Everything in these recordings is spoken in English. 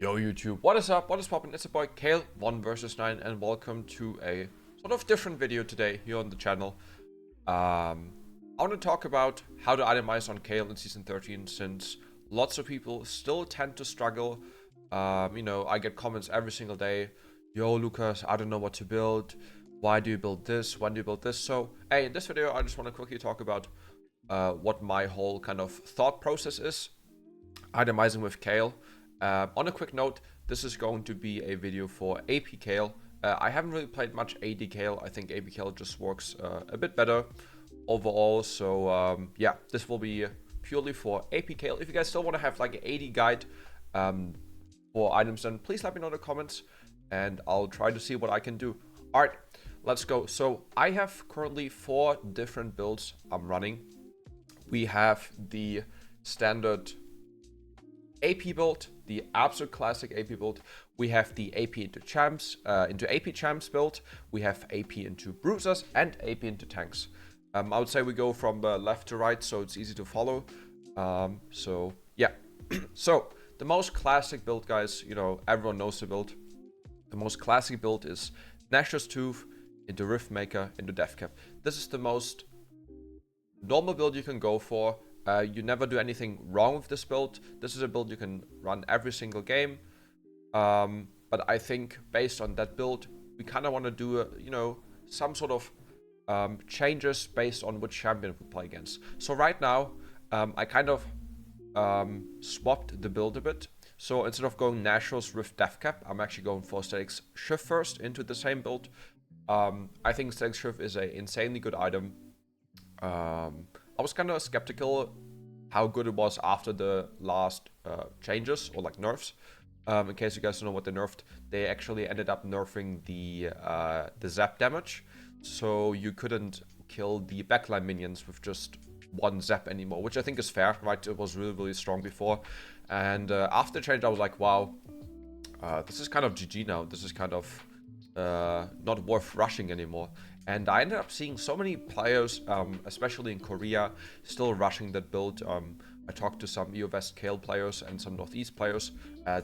Yo YouTube, what is up? What is poppin'? It's a boy Kayle, 1 versus 9, and welcome to a sort of different video today here on the channel. I want to talk about how to itemize on Kayle in Season 13, since lots of people still tend to struggle. I get comments every single day. Yo Lucas, I don't know what to build. Why do you build this? When do you build this? So, hey, in this video I just want to quickly talk about what my whole kind of thought process is itemizing with Kayle. On a quick note, this is going to be a video for AP Kayle. I haven't really played much AD Kayle. I think AP Kayle just works a bit better overall. So yeah, this will be purely for AP Kayle. If you guys still want to have like an AD guide for items, then please let me know in the comments and I'll try to see what I can do. All right, let's go. So I have currently 4 different builds I'm running. We have the standard AP build, the absolute classic AP build. We have the AP into champs, into AP champs build. We have AP into bruisers and AP into tanks. I would say we go from left to right, so it's easy to follow. So yeah, so the most classic build, guys. You know, everyone knows the build. The most classic build is Nashor's Tooth into Riftmaker into Deathcap. This is the most normal build you can go for. You never do anything wrong with this build. This is a build you can run every single game. But I think based on that build, we kind of want to do, some sort of changes based on which champion we play against. So right now, I kind of swapped the build a bit. So instead of going Nashor's Rift Deathcap, I'm actually going for Statics Shift first into the same build. I think Statics Shift is an insanely good item. I was kind of skeptical how good it was after the last changes or like nerfs. In case you guys don't know what they nerfed, they actually ended up nerfing the zap damage, so you couldn't kill the backline minions with just one zap anymore, which I think is fair, right? It was really strong before, and after the change I was like, wow, this is kind of GG now. This is kind of not worth rushing anymore. And I ended up seeing so many players, especially in Korea, still rushing that build. I talked to some EU West Kayle players and some Northeast players,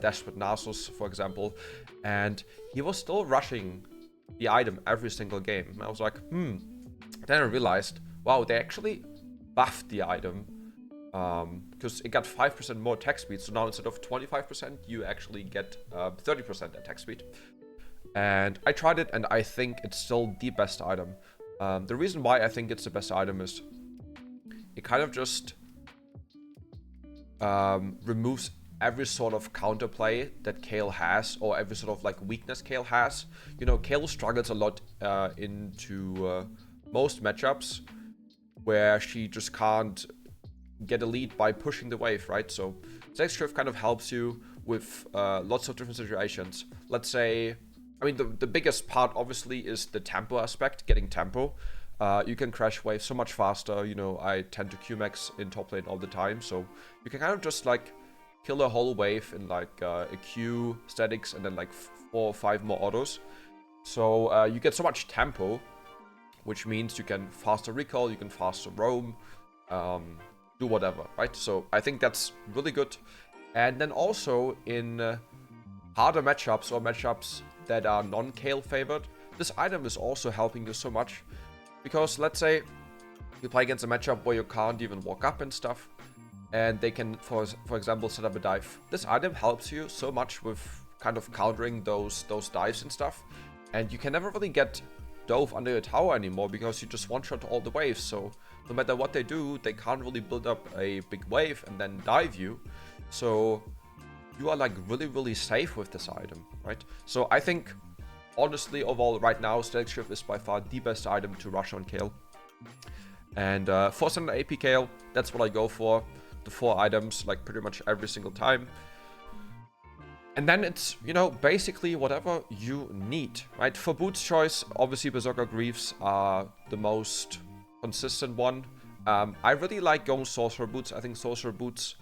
Desperate Nasus, for example, and he was still rushing the item every single game. And I was like, Then I realized, wow, they actually buffed the item because it got 5% more attack speed. So now instead of 25%, you actually get 30% attack speed. And I tried it, and I think it's still the best item. The reason why I think it's the best item is it kind of just removes every sort of counterplay that Kayle has, or every sort of like weakness Kayle has. You know, Kayle struggles a lot into most matchups where she just can't get a lead by pushing the wave, right? So Statics Shift kind of helps you with lots of different situations. Let's say, I mean, the biggest part obviously is the tempo aspect, getting tempo. You can crash waves so much faster. You know, I tend to Q-max in top lane all the time, so you can kind of just like kill a whole wave in like a Q, statics, and then like 4 or 5 more autos. So you get so much tempo, which means you can faster recall, you can faster roam, do whatever, right? So I think that's really good. And then also in harder matchups or matchups that are non-Kayle favored, this item is also helping you so much. Because let's say you play against a matchup where you can't even walk up and stuff, and they can, for example, set up a dive. This item helps you so much with kind of countering those dives and stuff. And you can never really get dove under your tower anymore because you just one-shot all the waves. So no matter what they do, they can't really build up a big wave and then dive you. So you are like really safe with this item, right? So I think, honestly, overall, right now, Statics Shift is by far the best item to rush on Kayle. And for standard AP Kayle, that's what I go for. The 4 items, like pretty much every single time. And then it's, you know, basically whatever you need, right? For boots choice, obviously Berserker Greaves are the most consistent one. I really like going Sorcerer Boots. I think Sorcerer Boots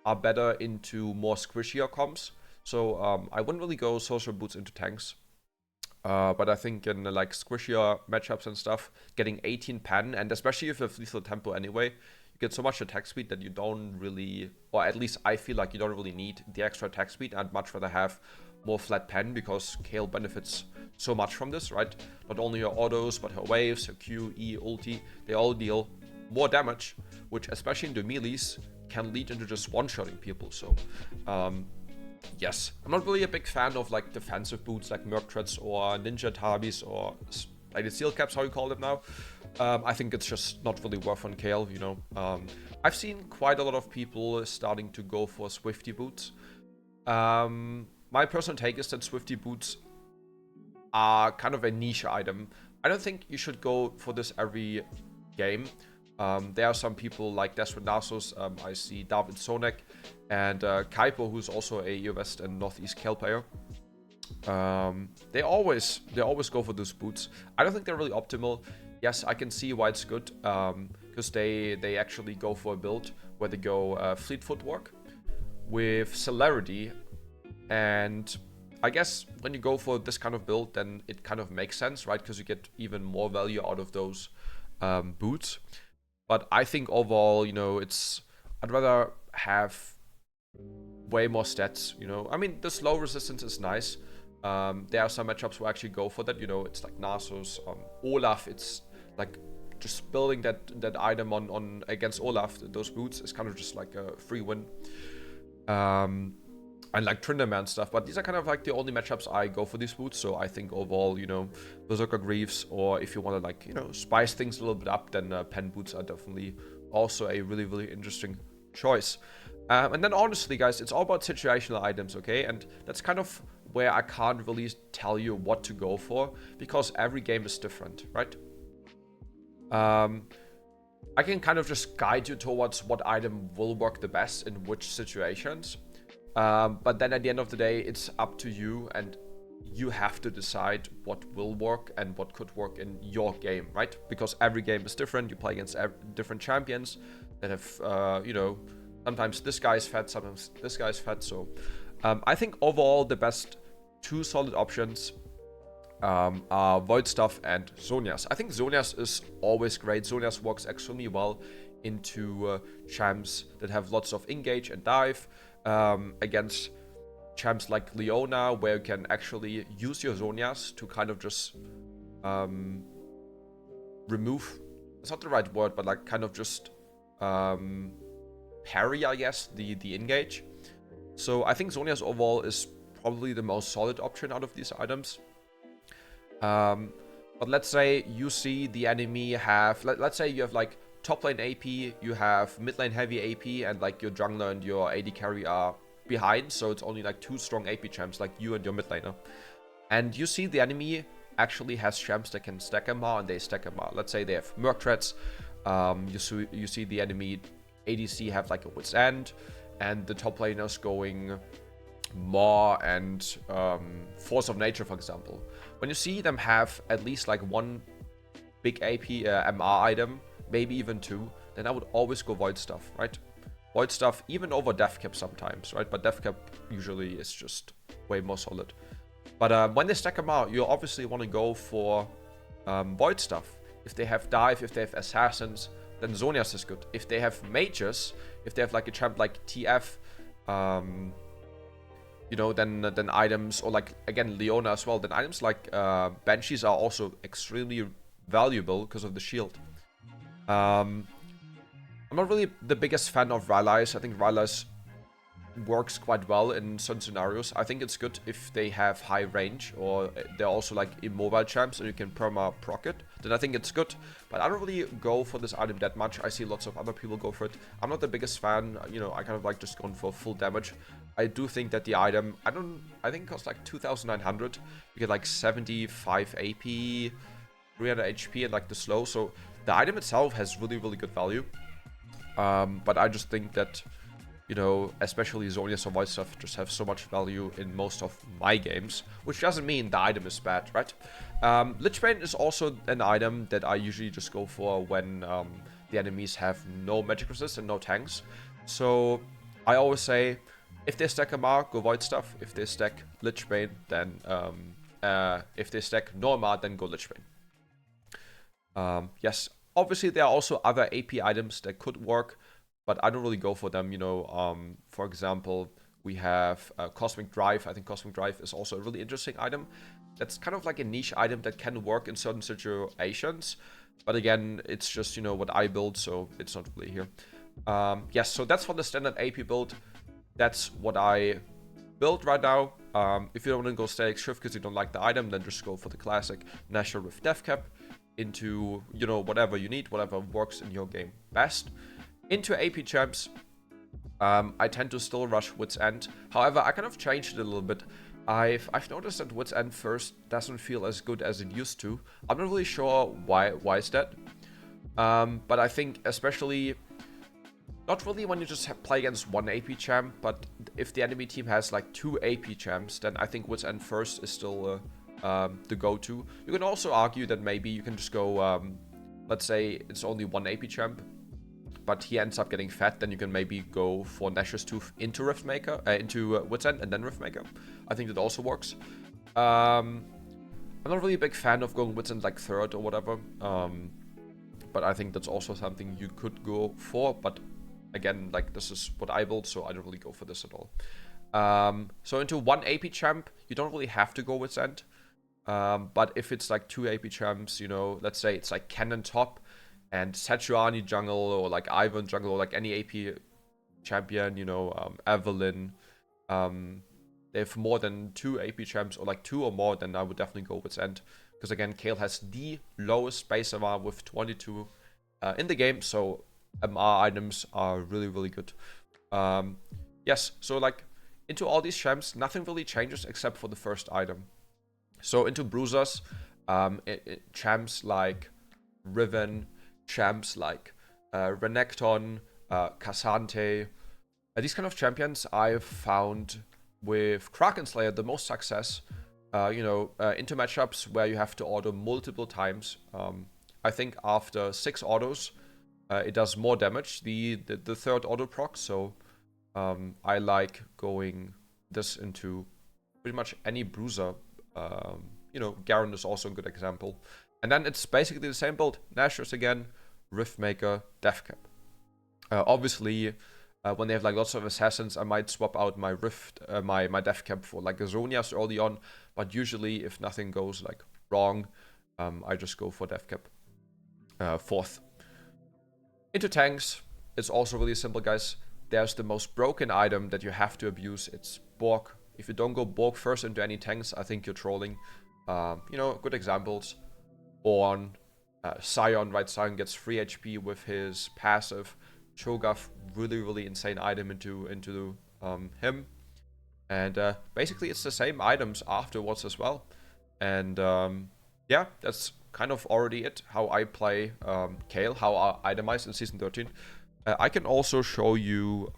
are better into more squishier comps. So I wouldn't really go Sorcerer Boots into tanks. But I think in like squishier matchups and stuff, getting 18 pen, and especially if you have lethal tempo anyway, You get so much attack speed that you don't really, or at least I feel like you don't really need the extra attack speed. I'd much rather have more flat pen because Kayle benefits so much from this, right? Not only her autos, but her waves, her Q, E, ulti, they all deal more damage, which especially in the melees can lead into just one-shotting people. So yes, I'm not really a big fan of like defensive boots like Merc Treads or Ninja Tabis or like the Steel Caps, how you call them now. I think it's just not really worth on Kayle, you know. I've seen quite a lot of people starting to go for Swifty boots. My personal take is that Swifty boots are kind of a niche item. I don't think you should go for this every game. There are some people like Desperate Nasus, I see David Sonek, and Kaipo, who's also a EU West and Northeast Kayle player. They always go for those boots. I don't think they're really optimal. Yes, I can see why it's good, because they actually go for a build where they go Fleet Footwork with Celerity, and I guess when you go for this kind of build, then it kind of makes sense, right? Because you get even more value out of those boots. But I think overall, you know, I'd rather have way more stats, you know. I mean, the slow resistance is nice. There are some matchups who actually go for that, you know. It's like Nasus, Olaf. It's like just building that item on against Olaf. Those boots is kind of just like a free win. And like Trinderman stuff, but these are kind of like the only matchups I go for these boots. So I think overall, you know, Berserker Greaves, or if you want to like, you know, spice things a little bit up, then pen boots are definitely also a really, really interesting choice. And then honestly, guys, it's all about situational items, okay? And that's kind of where I can't really tell you what to go for, because every game is different, right? I can kind of just guide you towards what item will work the best in which situations. But then at the end of the day, it's up to you, and you have to decide what will work and what could work in your game, right? Because every game is different. You play against different champions that have, you know, sometimes this guy's fat, sometimes this guy's fat. So I think overall the best two solid options are Void Stuff and Zhonya's. I think Zhonya's is always great. Zhonya's works extremely well into champs that have lots of engage and dive. Against champs like Leona, where you can actually use your Zhonya's to kind of just remove, it's not the right word, but like kind of just parry, I guess, the engage. So I think Zhonya's overall is probably the most solid option out of these items. But let's say you see the enemy have, let's say you have like top lane AP, you have mid lane heavy AP, and like your jungler and your AD carry are behind, so it's only like two strong AP champs, like you and your mid laner. And you see the enemy actually has champs that can stack MR, and they stack MR. Let's say they have Merc Treads. You see the enemy ADC have like a Wit's End, and the top laners going Maw and Force of Nature, for example. When you see them have at least like one big AP MR item, maybe even two, then I would always go Void Stuff, right? Void Stuff, even over Death Cap sometimes, right? But Death Cap usually is just way more solid. But when they stack them out, you obviously want to go for Void Stuff. If they have Dive, if they have Assassins, then Zhonya's is good. If they have Mages, if they have like a champ like TF, you know, then items, or like, again, Leona as well, then items like Banshees are also extremely valuable because of the shield. I'm not really the biggest fan of Rylai's. I think Rylai's works quite well in certain scenarios. I think it's good if they have high range, or they're also like immobile champs and you can perma proc it. Then I think it's good. But I don't really go for this item that much. I see lots of other people go for it. I'm not the biggest fan. You know, I kind of like just going for full damage. I do think that the item, I think it costs like 2,900. You get like 75 AP, 300 HP, and like the slow. So the item itself has really, really good value. But I just think that, you know, especially Zhonya's or Void Stuff just have so much value in most of my games, which doesn't mean the item is bad, right? Lichbane is also an item that I usually just go for when the enemies have no magic resist and no tanks. So I always say, if they stack MR, go Void Stuff. If they stack Lichbane, then if they stack no MR, then go Lichbane. Yes. Obviously, there are also other AP items that could work, but I don't really go for them. For example, we have Cosmic Drive. I think Cosmic Drive is also a really interesting item. That's kind of like a niche item that can work in certain situations. But again, it's just, what I build, so it's not really here. Yes, so that's for the standard AP build. That's what I build right now. If you don't want to go static shift because you don't like the item, then just go for the classic Nashor with Death Cap into, whatever you need, whatever works in your game best. Into AP champs, I tend to still rush Wit's End. However, I kind of changed it a little bit. I've noticed that Wit's End first doesn't feel as good as it used to. I'm not really sure why is that. But I think especially, not really when you just play against one AP champ, but if the enemy team has like 2 AP champs, then I think Wit's End first is still the go-to. You can also argue that maybe you can just go, let's say it's only 1 AP champ, but he ends up getting fat, then you can maybe go for Nashor's Tooth into Riftmaker, into Wit's End and then Riftmaker. I think that also works. I'm not really a big fan of going Wit's End like third or whatever, but I think that's also something you could go for, but again, like this is what I build, so I don't really go for this at all. So into 1 AP champ, you don't really have to go Wit's End, but if it's like 2 AP champs, let's say it's like Cannon top, and Sejuani jungle, or like Ivan jungle, or like any AP champion, Evelyn, they have more than 2 AP champs, or like 2 or more, then I would definitely go Wit's End. Because again, Kayle has the lowest base MR with 22 in the game, so MR items are really, really good. Yes, so like into all these champs, nothing really changes except for the first item. So into Bruisers, champs like Riven, champs like Renekton, Cassante, these kind of champions I've found with Kraken Slayer the most success. Into matchups where you have to auto multiple times. I think after 6 autos, it does more damage, the third auto proc, so I like going this into pretty much any Bruiser. Garen is also a good example. And then it's basically the same build. Nashor's again, Riftmaker, Death Cap. Obviously, when they have like lots of assassins, I might swap out my my Death Cap for like a Zhonya's early on, but usually if nothing goes like wrong, I just go for Death Cap fourth. Into tanks, it's also really simple, guys. There's the most broken item that you have to abuse. It's Borg. If you don't go Borg first into any tanks, I think you're trolling. Good examples. Born, Sion, right? Sion gets 3 HP with his passive. Cho'Gath, really, really insane item into him. And basically, it's the same items afterwards as well. And yeah, that's kind of already it, how I play Kayle, how I itemize in Season 13. I can also show you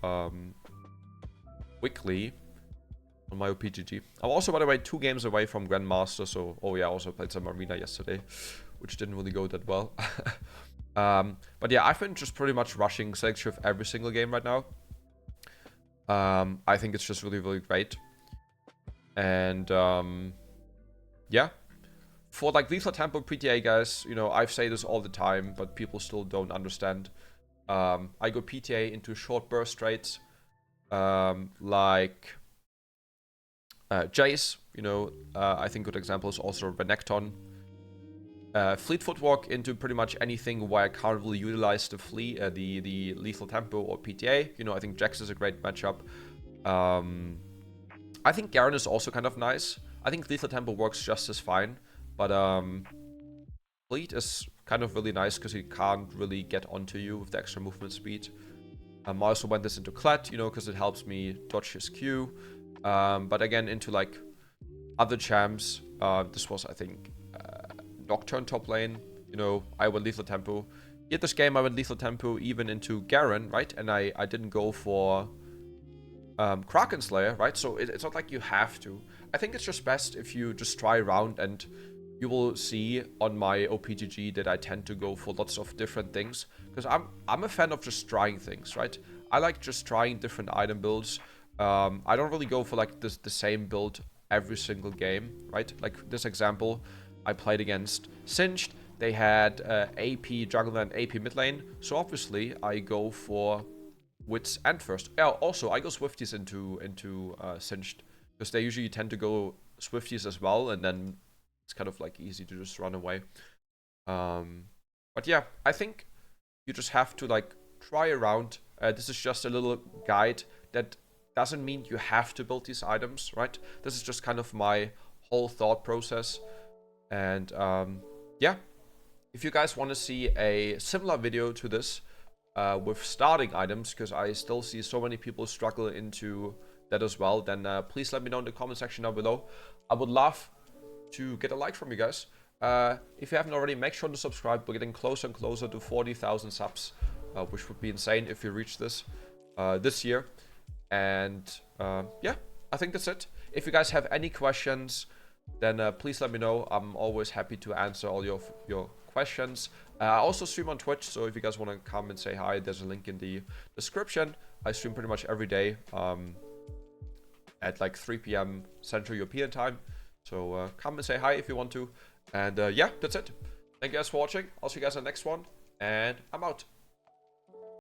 quickly on my OPGG. I'm also, by the way, 2 games away from Grandmaster, so, oh yeah, I also played some Arena yesterday, which didn't really go that well. But yeah, I've been just pretty much rushing Select Shift every single game right now. I think it's just really, really great. And yeah. For like Lethal Tempo PTA, guys, I say this all the time, but people still don't understand. I go PTA into short burst rates, like Jace, I think good example is also Renekton. Fleet Footwork into pretty much anything where I can't really utilize the Lethal Tempo or PTA. I think Jax is a great matchup. I think Garen is also kind of nice. I think Lethal Tempo works just as fine. But Fleet is kind of really nice because he can't really get onto you with the extra movement speed. I also went this into Kled, because it helps me dodge his Q. But again, into like other champs, this was, I think, Nocturne top lane. I went Lethal Tempo. In this game, I went Lethal Tempo even into Garen, right? And I didn't go for Kraken Slayer, right? So it's not like you have to. I think it's just best if you just try around, and you will see on my OPGG that I tend to go for lots of different things. Because I'm a fan of just trying things, right? I like just trying different item builds. I don't really go for like the same build every single game, right? Like this example, I played against Singed, they had AP jungle and AP mid lane. So obviously I go for wits and first. Yeah, also I go Swifties into Singed, because they usually tend to go Swifties as well, and then it's kind of like easy to just run away. But yeah, I think you just have to like try around. This is just a little guide that doesn't mean you have to build these items, right? This is just kind of my whole thought process. And yeah, if you guys want to see a similar video to this with starting items, because I still see so many people struggle into that as well, then please let me know in the comment section down below. I would love to get a like from you guys. If you haven't already, make sure to subscribe. We're getting closer and closer to 40,000 subs, which would be insane if we reach this this year. And yeah, I think that's it. If you guys have any questions, then please let me know. I'm always happy to answer all your questions. I also stream on Twitch, so if you guys want to come and say hi, there's a link in the description. I stream pretty much every day at like 3 p.m. Central European time. So come and say hi if you want to. And yeah, that's it. Thank you guys for watching. I'll see you guys in the next one. And I'm out.